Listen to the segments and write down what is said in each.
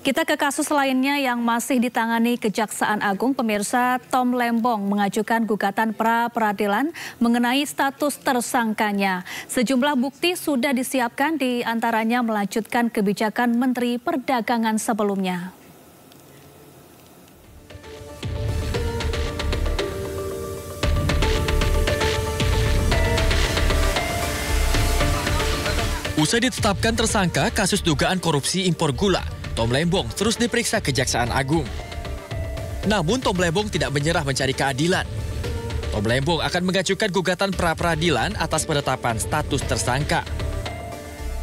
Kita ke kasus lainnya yang masih ditangani Kejaksaan Agung. Pemirsa, Tom Lembong mengajukan gugatan pra-peradilan mengenai status tersangkanya. Sejumlah bukti sudah disiapkan, di antaranya melanjutkan kebijakan Menteri Perdagangan sebelumnya. Usai ditetapkan tersangka kasus dugaan korupsi impor gula, Tom Lembong terus diperiksa Kejaksaan Agung. Namun Tom Lembong tidak menyerah mencari keadilan. Tom Lembong akan mengajukan gugatan pra-peradilan atas penetapan status tersangka.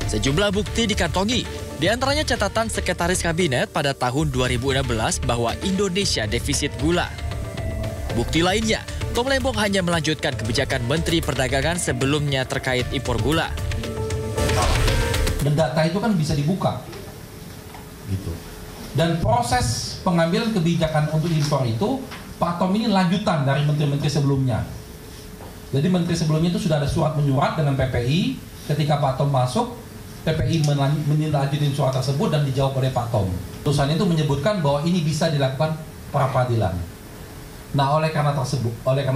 Sejumlah bukti dikantongi, di antaranya catatan Sekretaris Kabinet pada tahun 2016 bahwa Indonesia defisit gula. Bukti lainnya, Tom Lembong hanya melanjutkan kebijakan Menteri Perdagangan sebelumnya terkait impor gula. Dan data itu kan bisa dibuka. Gitu. Dan proses pengambilan kebijakan untuk impor itu, Pak Tom ini lanjutan dari menteri-menteri sebelumnya. Jadi menteri sebelumnya itu sudah ada surat menyurat dengan PPI. Ketika Pak Tom masuk, PPI menindaklanjuti surat tersebut dan dijawab oleh Pak Tom. Putusan itu menyebutkan bahwa ini bisa dilakukan pra-peradilan. Nah, oleh karena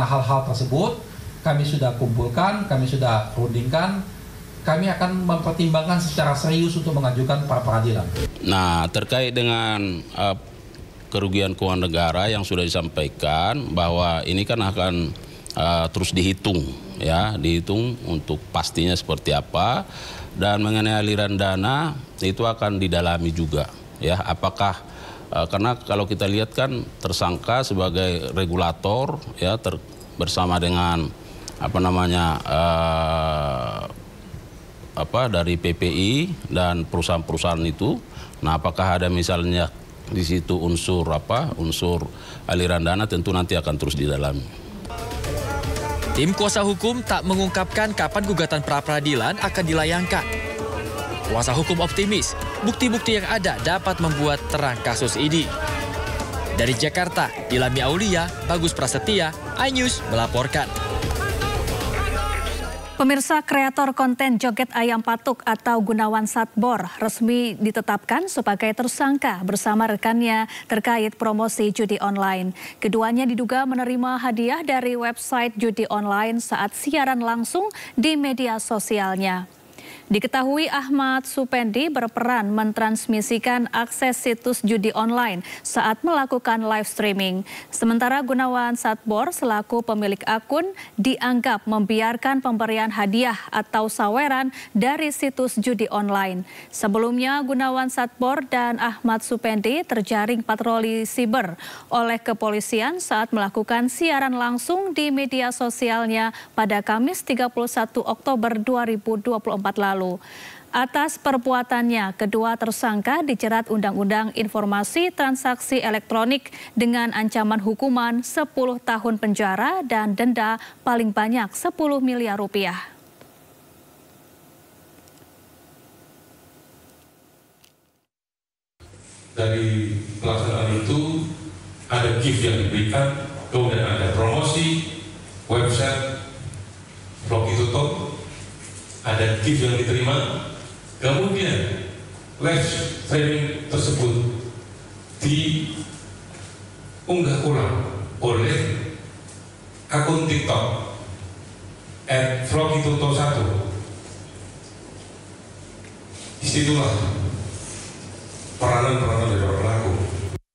hal-hal tersebut, kami sudah kumpulkan, kami sudah rundingkan. Kami akan mempertimbangkan secara serius untuk mengajukan pra-peradilan. Nah, terkait dengan kerugian keuangan negara yang sudah disampaikan bahwa ini kan akan terus dihitung, ya, dihitung untuk pastinya seperti apa, dan mengenai aliran dana itu akan didalami juga, ya, apakah karena kalau kita lihat kan tersangka sebagai regulator, ya, bersama dengan dari PPI dan perusahaan-perusahaan itu. Nah, apakah ada misalnya di situ unsur aliran dana, tentu nanti akan terus didalami. Tim kuasa hukum tak mengungkapkan kapan gugatan pra-peradilan akan dilayangkan. Kuasa hukum optimis bukti-bukti yang ada dapat membuat terang kasus ini. Dari Jakarta, Ilhami Aulia, Bagus Prasetya, iNews melaporkan. Pemirsa, kreator konten joget ayam patuk atau Gunawan Satbor resmi ditetapkan sebagai tersangka bersama rekannya terkait promosi judi online. Keduanya diduga menerima hadiah dari website judi online saat siaran langsung di media sosialnya. Diketahui Ahmad Supendi berperan mentransmisikan akses situs judi online saat melakukan live streaming. Sementara Gunawan Satbor selaku pemilik akun dianggap membiarkan pemberian hadiah atau saweran dari situs judi online. Sebelumnya Gunawan Satbor dan Ahmad Supendi terjaring patroli siber oleh kepolisian saat melakukan siaran langsung di media sosialnya pada Kamis 31 Oktober 2024 lalu. Atas perbuatannya, kedua tersangka dijerat Undang-Undang Informasi Transaksi Elektronik dengan ancaman hukuman 10 tahun penjara dan denda paling banyak 10 miliar rupiah. Dari pelaksanaan itu ada gift yang diberikan, kemudian ada promosi, website, blog tutup, ada gift yang diterima, kemudian live streaming tersebut diunggah ulang oleh akun TikTok @vlogituto1. Disitulah peranan dari